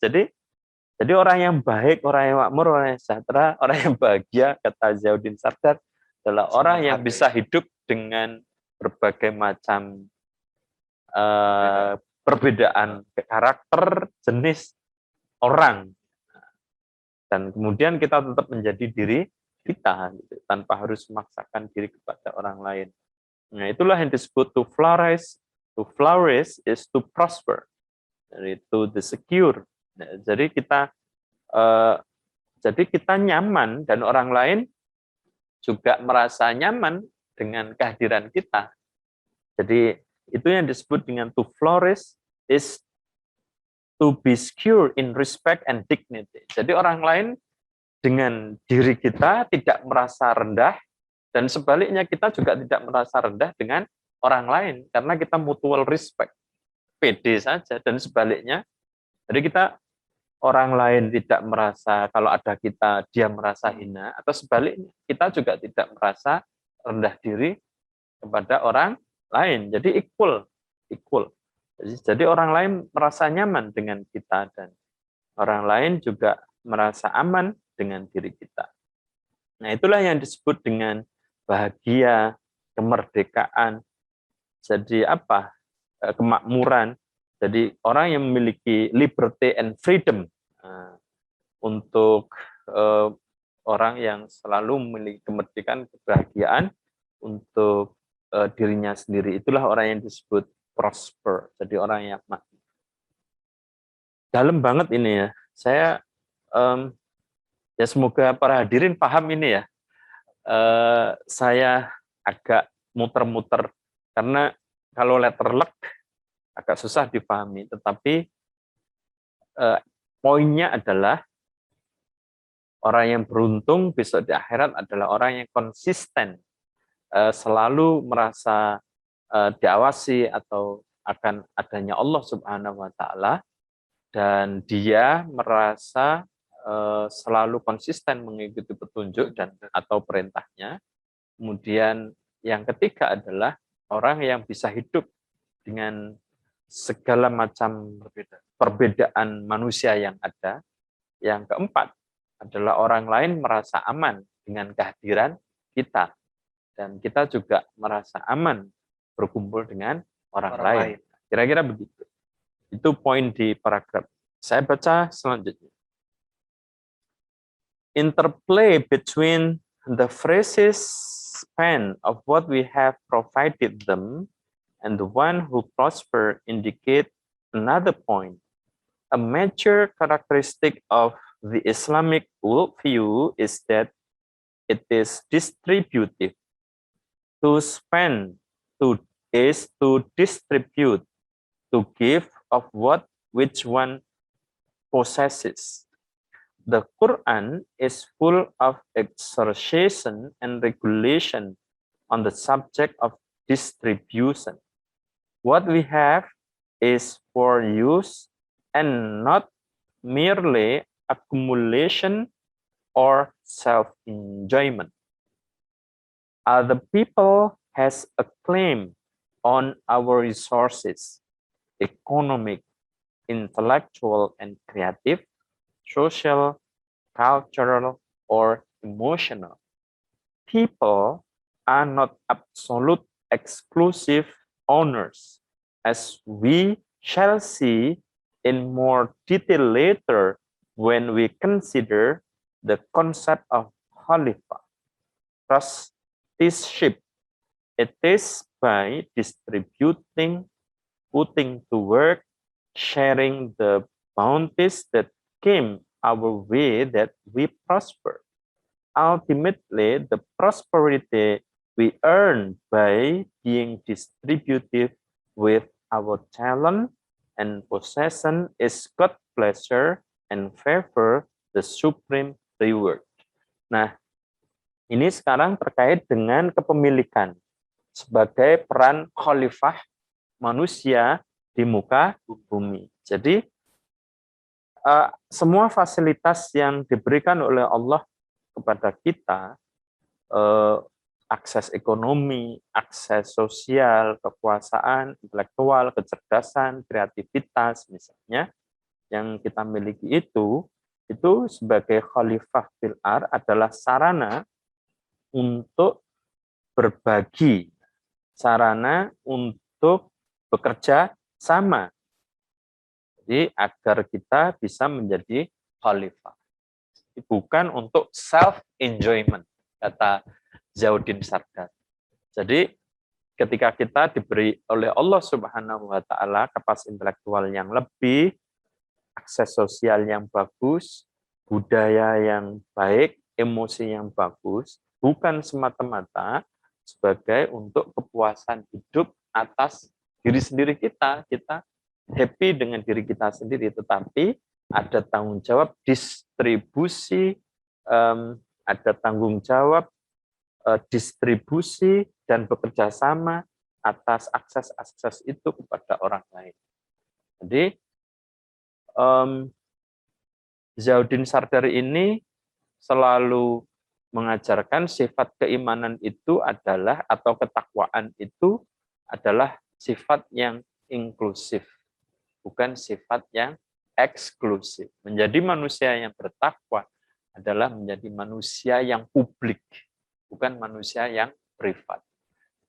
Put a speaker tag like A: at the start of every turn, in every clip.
A: Jadi orang yang baik, orang yang makmur, orang yang sejahtera, orang yang bahagia, kata Zainuddin Sardar, adalah orang yang bisa hidup dengan berbagai macam perbedaan karakter, jenis orang. Dan kemudian kita tetap menjadi diri kita, gitu, tanpa harus memaksakan diri kepada orang lain. Nah, itulah yang disebut to flourish. To flourish is to prosper. To the secure. Nah, jadi kita nyaman dan orang lain juga merasa nyaman dengan kehadiran kita. Jadi itu yang disebut dengan to flourish is to be secure in respect and dignity. Jadi orang lain dengan diri kita tidak merasa rendah, dan sebaliknya kita juga tidak merasa rendah dengan orang lain karena kita mutual respect, pede saja, dan sebaliknya. Jadi kita orang lain tidak merasa kalau ada kita dia merasa hina, atau sebaliknya kita juga tidak merasa rendah diri kepada orang lain. Jadi equal. Jadi orang lain merasa nyaman dengan kita dan orang lain juga merasa aman dengan diri kita. Nah, itulah yang disebut dengan bahagia, kemerdekaan. Jadi apa? Kemakmuran. Jadi orang yang memiliki liberty and freedom. Untuk orang yang selalu memiliki kemerdekaan, kebahagiaan untuk dirinya sendiri, itulah orang yang disebut prosper. Jadi orang yang makmur. Dalam banget ini ya. Saya ya semoga para hadirin paham ini ya. Saya agak muter-muter karena kalau letter luck agak susah dipahami, tetapi poinnya adalah orang yang beruntung besok di akhirat adalah orang yang konsisten, selalu merasa diawasi atau akan adanya Allah Subhanahu wa Ta'ala, dan dia merasa selalu konsisten mengikuti petunjuk dan atau perintahnya. Kemudian yang ketiga adalah orang yang bisa hidup dengan segala macam perbedaan manusia yang ada. Yang keempat adalah orang lain merasa aman dengan kehadiran kita, dan kita juga merasa aman berkumpul dengan orang lain. Kira-kira begitu. Itu poin di paragraf. Saya baca selanjutnya. Interplay between the phrases span of what we have provided them and the one who prosper indicate another point. A major characteristic of the Islamic worldview is that it is distributive. To spend is to distribute, to give of what which one possesses. The Quran is full of exhortation and regulation on the subject of distribution. What we have is for use and not merely accumulation or self-enjoyment. Other people has a claim on our resources, economic, intellectual, and creative, social, cultural, or emotional. People are not absolute exclusive owners, as we shall see in more detail later when we consider the concept of khalifah, trusteeship. It is by distributing, putting to work, sharing the bounties that came our way that we prosper. Ultimately, the prosperity we earn by being distributive with our talent and possession is God's pleasure and favor, the supreme reward. Nah, ini sekarang terkait dengan kepemilikan sebagai peran khalifah manusia di muka bumi. Jadi semua fasilitas yang diberikan oleh Allah kepada kita, akses ekonomi, akses sosial, kekuasaan, intelektual, kecerdasan, kreativitas misalnya, yang kita miliki itu sebagai khalifah fil ard adalah sarana untuk berbagi, sarana untuk bekerja sama. Jadi agar kita bisa menjadi khalifah. Bukan untuk self-enjoyment, kata Zauddin Sardar. Jadi ketika kita diberi oleh Allah Subhanahu wa Ta'ala kapasitas intelektual yang lebih, akses sosial yang bagus, budaya yang baik, emosi yang bagus, bukan semata-mata sebagai untuk kepuasan hidup atas diri sendiri kita happy dengan diri kita sendiri, tetapi ada tanggung jawab distribusi, ada tanggung jawab distribusi dan bekerja sama atas akses-akses itu kepada orang lain. Jadi Zauddin Sardar ini selalu mengajarkan sifat keimanan itu adalah, atau ketakwaan itu adalah sifat yang inklusif, bukan sifat yang eksklusif. Menjadi manusia yang bertakwa adalah menjadi manusia yang publik, bukan manusia yang privat.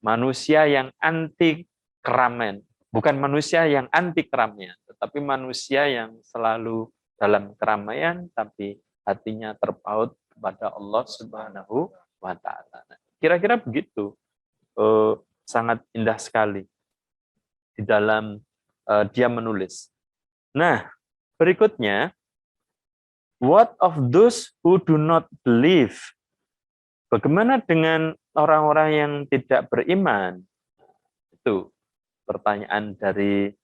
A: Manusia yang anti keramaian, bukan manusia yang anti keramaian, tetapi manusia yang selalu dalam keramaian, tapi hatinya terpaut kepada Allah Subhanahu wa Ta'ala. Kira-kira begitu. Sangat indah sekali di dalam dia menulis. Nah, berikutnya, what of those who do not believe? Bagaimana dengan orang-orang yang tidak beriman? Itu pertanyaan dari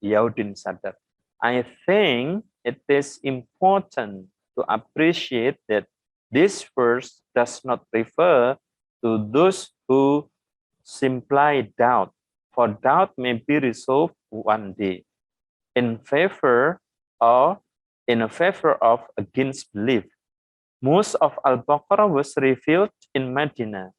A: Zauddin Sardar. I think it is important to appreciate that this verse does not refer to those who simply doubt, for doubt may be resolved one day in favor of against belief. Most of Al-Baqarah was revealed in Medina,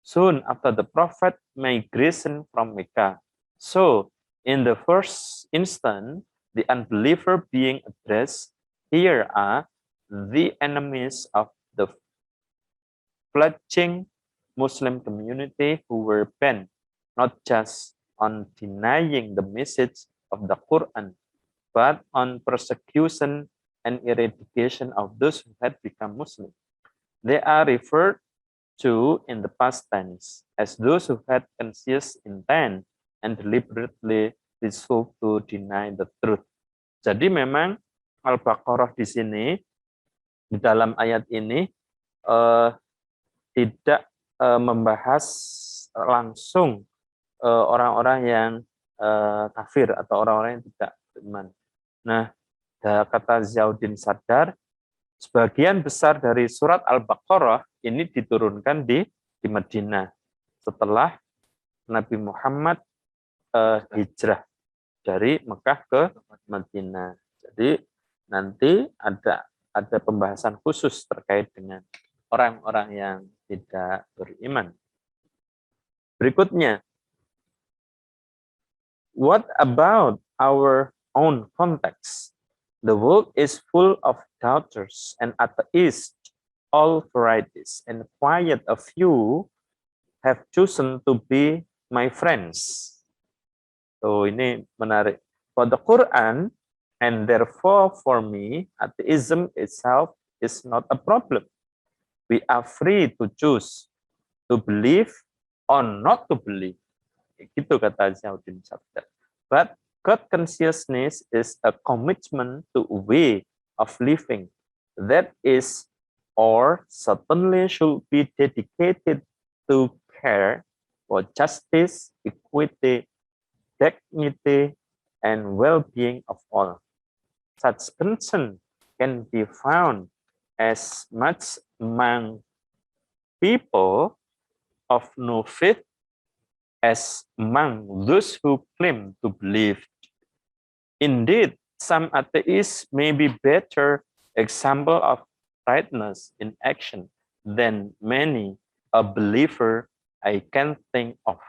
A: soon after the Prophet migration from Mecca. So, in the first instance, the unbeliever being addressed here are the enemies of the fledgling Muslim community who were bent not just on denying the message of the Quran, but on persecution and eradication of those who had become Muslim. They are referred to in the past tense as those who had conscious intent and deliberately resolved to deny the truth. Jadi memang Al-Baqarah di sini, di dalam ayat ini, tidak membahas langsung orang-orang yang kafir atau orang-orang yang tidak beriman. Nah, kata Zauddin Sardar, sebagian besar dari surat Al-Baqarah ini diturunkan di Madinah setelah Nabi Muhammad hijrah dari Mekah ke Madinah. Jadi nanti ada pembahasan khusus terkait dengan orang-orang yang tidak beriman. Berikutnya, what about our own context? The world is full of doubters and atheists, all varieties, and quite a few have chosen to be my friends. So ini menarik. For the Quran, and therefore for me, atheism itself is not a problem. We are free to choose to believe or not to believe. Gitu kata Zauddin Sardar. But God consciousness is a commitment to a way of living that is or certainly should be dedicated to care for justice, equity, dignity, and well-being of all. Such concern can be found as much among people of no faith as among those who claim to believe. Indeed, some atheists may be better example of rightness in action than many a believer I can think of.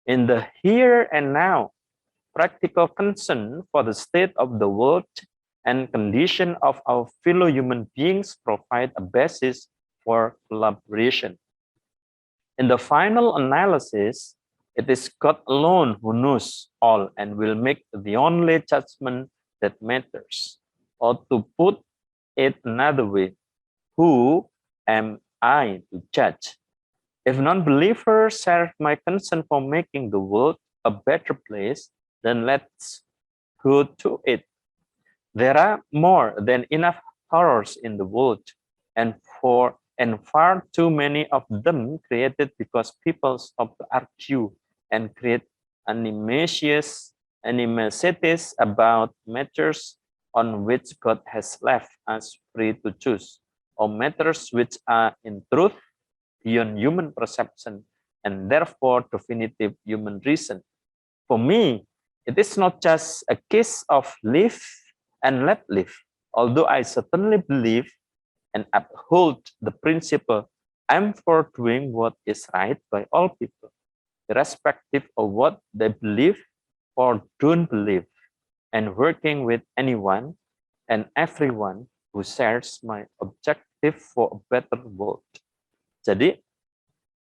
A: In the here and now, practical concern for the state of the world and condition of our fellow human beings provide a basis for collaboration. In the final analysis, it is God alone who knows all and will make the only judgment that matters. Or to put it another way, who am I to judge? If non-believers share my concern for making the world a better place, then let's go to it. There are more than enough horrors in the world, and far too many of them created because people stop to argue and create animosities about matters on which God has left us free to choose, or matters which are in truth beyond human perception and therefore definitive human reason. For me, it is not just a case of live and let live, although I certainly believe and uphold the principle I'm for doing what is right by all people, irrespective of what they believe or don't believe, and working with anyone and everyone who shares my objective for a better world. Jadi,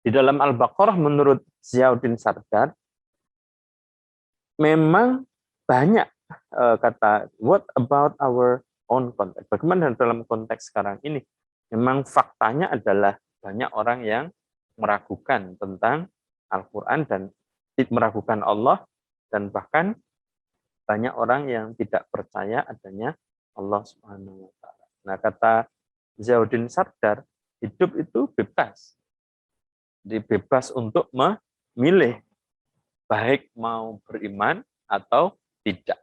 A: di dalam Al-Baqarah menurut Ziauddin Sardar, memang banyak kata, what about our own context? Bagaimana dalam konteks sekarang ini? Memang faktanya adalah banyak orang yang meragukan tentang Al-Quran dan meragukan Allah, dan bahkan banyak orang yang tidak percaya adanya Allah Subhanahu wa Ta'ala. Nah, kata Ziauddin Sardar, hidup itu bebas. Bebas untuk memilih baik mau beriman atau tidak.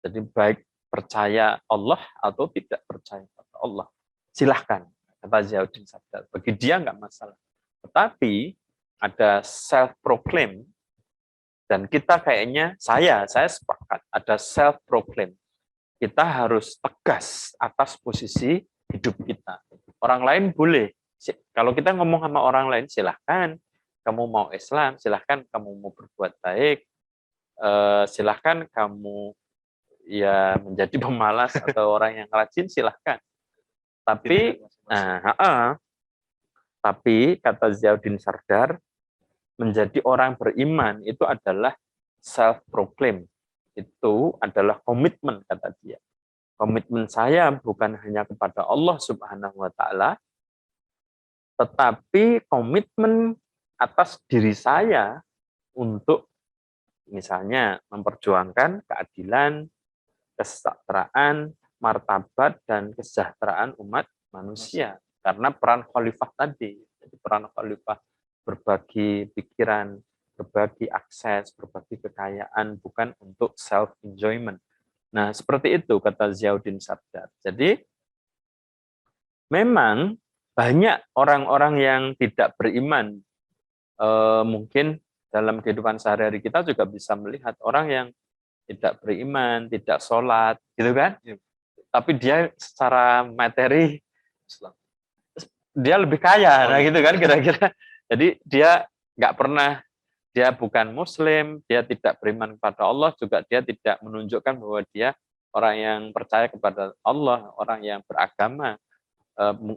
A: Jadi baik percaya Allah atau tidak percaya pada Allah. Silahkan, kata Ziauddin Sardar. Bagi dia nggak masalah. Tetapi ada self-proclaim, dan kita kayaknya, saya sepakat, ada self-proclaim. Kita harus tegas atas posisi hidup kita. Orang lain boleh. Kalau kita ngomong sama orang lain, silahkan. Kamu mau Islam, silahkan. Kamu mau berbuat baik, silahkan. Kamu ya menjadi pemalas atau orang yang rajin, silahkan. Tapi, tapi kata Ziauddin Sardar, menjadi orang beriman itu adalah self-proclaim. Itu adalah komitmen, kata dia. Komitmen saya bukan hanya kepada Allah Subhanahu wa Ta'ala, tetapi komitmen atas diri saya untuk misalnya memperjuangkan keadilan, kesejahteraan, martabat, dan kesejahteraan umat manusia. Karena peran khalifah tadi, jadi peran khalifah berbagi pikiran, berbagi akses, berbagi kekayaan, bukan untuk self-enjoyment. Nah, seperti itu kata Ziauddin Sardar. Jadi, memang banyak orang-orang yang tidak beriman. Mungkin dalam kehidupan sehari-hari kita juga bisa melihat orang yang tidak beriman, tidak sholat, gitu kan? Tapi dia secara materi, dia lebih kaya, nah gitu kan kira-kira. Jadi dia nggak pernah, dia bukan Muslim, dia tidak beriman kepada Allah, juga dia tidak menunjukkan bahwa dia orang yang percaya kepada Allah, orang yang beragama.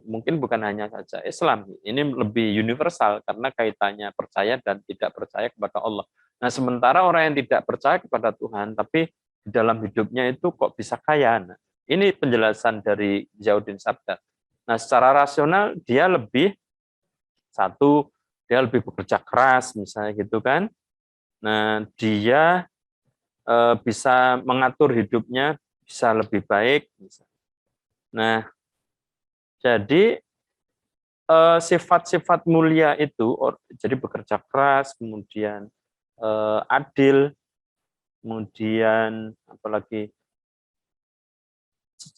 A: Mungkin bukan hanya saja Islam, ini lebih universal karena kaitannya percaya dan tidak percaya kepada Allah. Nah, sementara orang yang tidak percaya kepada Tuhan, tapi di dalam hidupnya itu kok bisa kaya. Nah, ini penjelasan dari Ziauddin Sardar. Nah, secara rasional dia lebih bekerja keras misalnya gitu kan. Nah, dia bisa mengatur hidupnya bisa lebih baik misalnya. Nah, jadi sifat-sifat mulia itu, jadi bekerja keras, kemudian adil, kemudian apalagi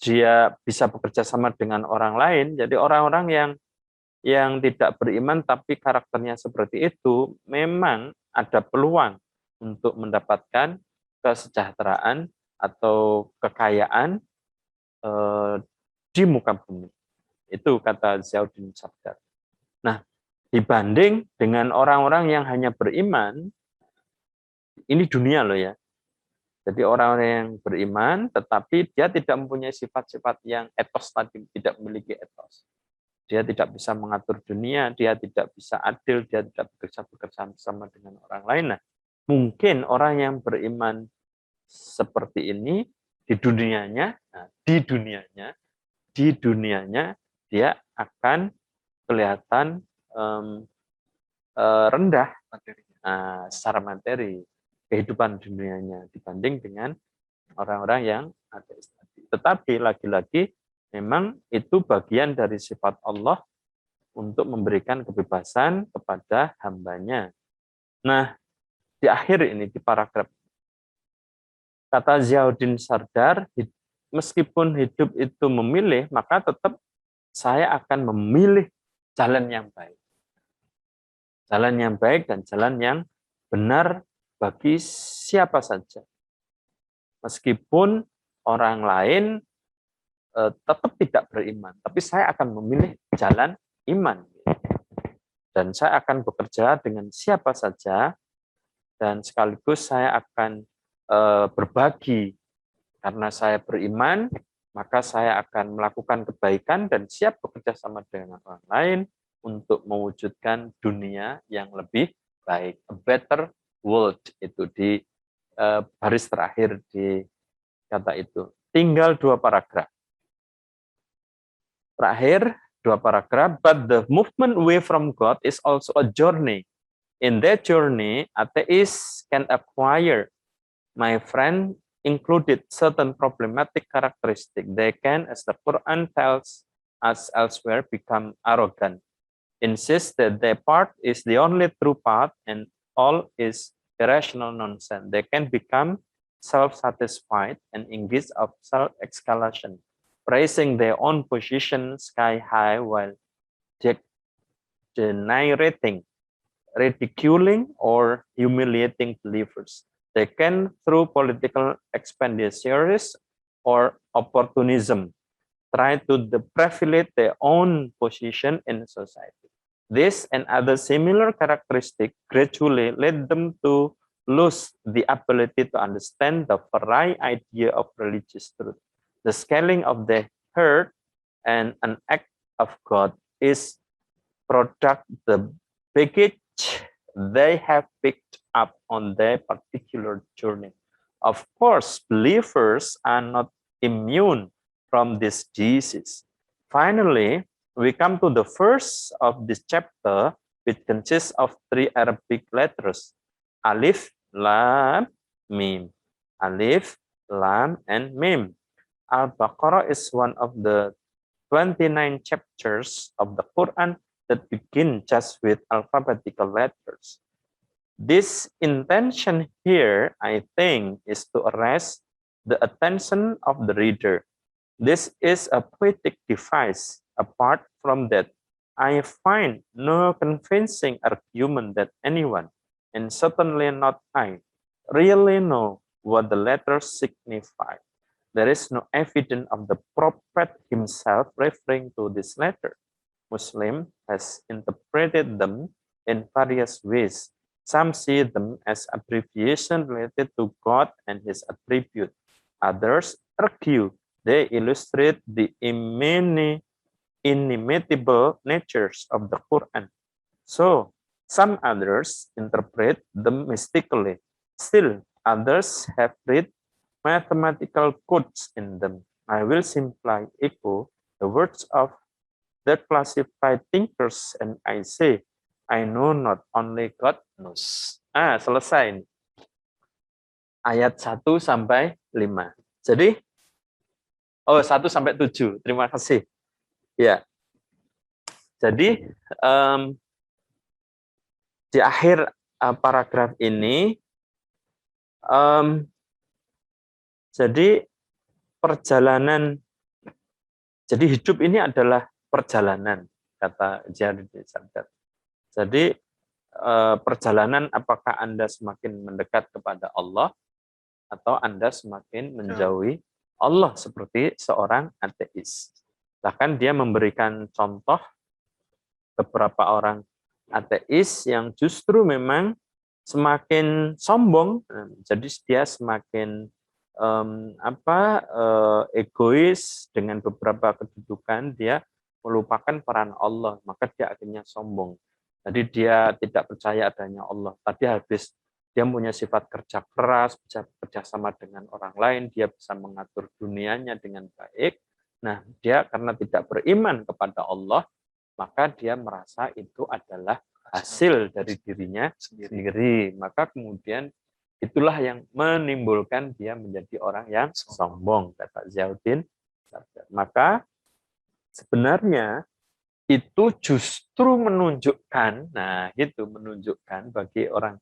A: dia bisa bekerja sama dengan orang lain. Jadi orang-orang yang tidak beriman tapi karakternya seperti itu, memang ada peluang untuk mendapatkan kesejahteraan atau kekayaan di muka bumi. Itu kata Ziauddin Sardar. Nah, dibanding dengan orang-orang yang hanya beriman, ini dunia loh ya. Jadi orang-orang yang beriman, tetapi dia tidak mempunyai sifat-sifat yang etos tadi, tidak memiliki etos. Dia tidak bisa mengatur dunia, dia tidak bisa adil, dia tidak bekerja bersama dengan orang lain. Nah, mungkin orang yang beriman seperti ini di dunianya, di dunianya dia akan kelihatan rendah secara materi kehidupan dunianya dibanding dengan orang-orang yang ateis tadi. Tetapi lagi-lagi memang itu bagian dari sifat Allah untuk memberikan kebebasan kepada hambanya. Nah, di akhir ini, di paragraf, kata Ziauddin Sardar, meskipun hidup itu memilih, maka tetap saya akan memilih jalan yang baik. Jalan yang baik dan jalan yang benar bagi siapa saja. Meskipun orang lain tetap tidak beriman, tapi saya akan memilih jalan iman. Dan saya akan bekerja dengan siapa saja, dan sekaligus saya akan berbagi. Karena saya beriman, maka saya akan melakukan kebaikan dan siap bekerja sama dengan orang lain untuk mewujudkan dunia yang lebih baik. A better world, itu di baris terakhir di kata itu. Tinggal 2 paragraf. Terakhir, 2 paragraf, but the movement away from God is also a journey. In that journey, atheists can acquire, my friend, included certain problematic characteristics. They can, as the Quran tells us elsewhere, become arrogant, insist that their path is the only true path and all is irrational nonsense. They can become self-satisfied and engage of self-exaltation, praising their own position sky high while denying, ridiculing, or humiliating believers. They can, through political expenditures or opportunism, try to privilege their own position in society. This and other similar characteristics gradually led them to lose the ability to understand the very idea of religious truth. The scaling of the herd and an act of God is product the baggage they have picked up on their particular journey. Of course, believers are not immune from this disease. Finally, we come to the first of this chapter, which consists of 3 Arabic letters, Alif, Lam, Mim. Alif, Lam, and Mim. Al-Baqarah is one of the 29 chapters of the Quran that begin just with alphabetical letters. This intention here, I think, is to arrest the attention of the reader. This is a poetic device. Apart from that, I find no convincing argument that anyone, and certainly not I, really know what the letters signify. There is no evidence of the prophet himself referring to this letter. Muslim has interpreted them in various ways. Some see them as abbreviations related to God and his attribute. Others argue they illustrate the inimitable natures of the Quran. So, some others interpret them mystically. Still, others have read mathematical codes in them. I will simply echo the words of the classified thinkers and I say, I know not, only God knows. Selesai. Ayat 1 sampai 5. Jadi, 1 sampai 7. Terima kasih. Ya. Jadi, di akhir paragraf ini, jadi perjalanan, jadi hidup ini adalah perjalanan, kata Ziauddin Sardar. Jadi perjalanan apakah Anda semakin mendekat kepada Allah atau Anda semakin menjauhi Allah seperti seorang ateis. Bahkan dia memberikan contoh beberapa orang ateis yang justru memang semakin sombong, jadi dia semakin egois dengan beberapa kedudukan, dia melupakan peran Allah, maka dia akhirnya sombong. Jadi dia tidak percaya adanya Allah. Tadi habis dia punya sifat kerja keras, bisa bekerjasama dengan orang lain, dia bisa mengatur dunianya dengan baik. Nah, dia karena tidak beriman kepada Allah, maka dia merasa itu adalah hasil dari dirinya sendiri. Maka kemudian itulah yang menimbulkan dia menjadi orang yang sombong, kata Ziyauddin. Maka sebenarnya itu justru menunjukkan, nah gitu, menunjukkan bagi orang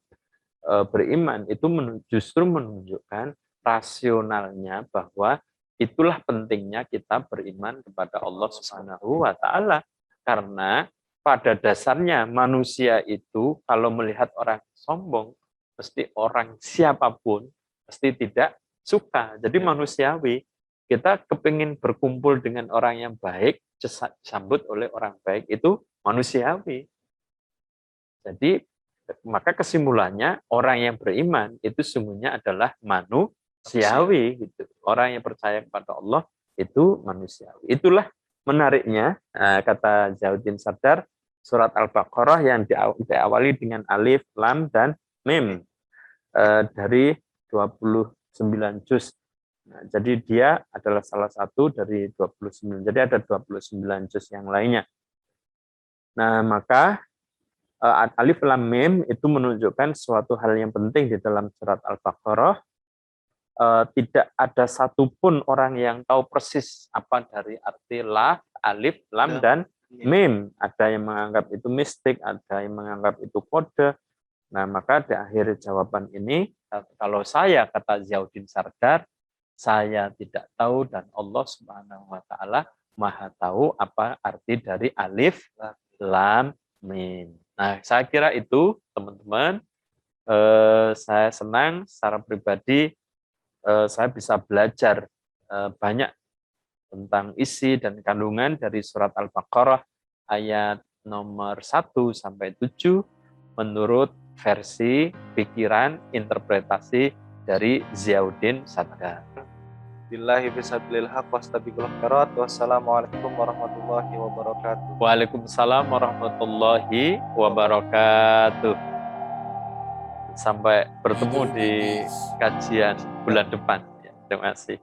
A: beriman itu justru menunjukkan rasionalnya bahwa itulah pentingnya kita beriman kepada Allah Subhanahu wa taala, karena pada dasarnya manusia itu kalau melihat orang sombong, mesti orang siapapun pasti tidak suka. Jadi manusiawi. Kita kepingin berkumpul dengan orang yang baik, disambut oleh orang baik, itu manusiawi. Jadi maka kesimpulannya orang yang beriman itu sungguhnya adalah manusiawi gitu. Orang yang percaya kepada Allah itu manusiawi. Itulah menariknya kata Ziyauddin Sardar, surat Al-Baqarah yang diawali dengan alif, lam, dan mim dari 29 juz. Nah, jadi dia adalah salah satu dari 29. Jadi ada 29 juz yang lainnya. Nah, maka alif lam mim itu menunjukkan suatu hal yang penting di dalam surat Al-Baqarah. Tidak ada satupun orang yang tahu persis apa dari arti la, alif, lam, dan mim. Ada yang menganggap itu mistik, ada yang menganggap itu kode. Nah, maka di akhir jawaban ini, kalau saya, kata Ziyauddin Sardar, saya tidak tahu dan Allah Subhanahu wa taala Maha tahu apa arti dari alif, lam, mim. Nah, saya kira itu, teman-teman. Saya senang secara pribadi saya bisa belajar banyak tentang isi dan kandungan dari surat Al-Baqarah ayat nomor 1 sampai 7 menurut versi pikiran interpretasi dari Ziyauddin Sardar.
B: Billahi fisabilil haq wastabiqul khairat. Wassalamualaikum warahmatullahi wabarakatuh.
A: Waalaikumsalam warahmatullahi wabarakatuh. Sampai bertemu di kajian bulan depan. Terima kasih.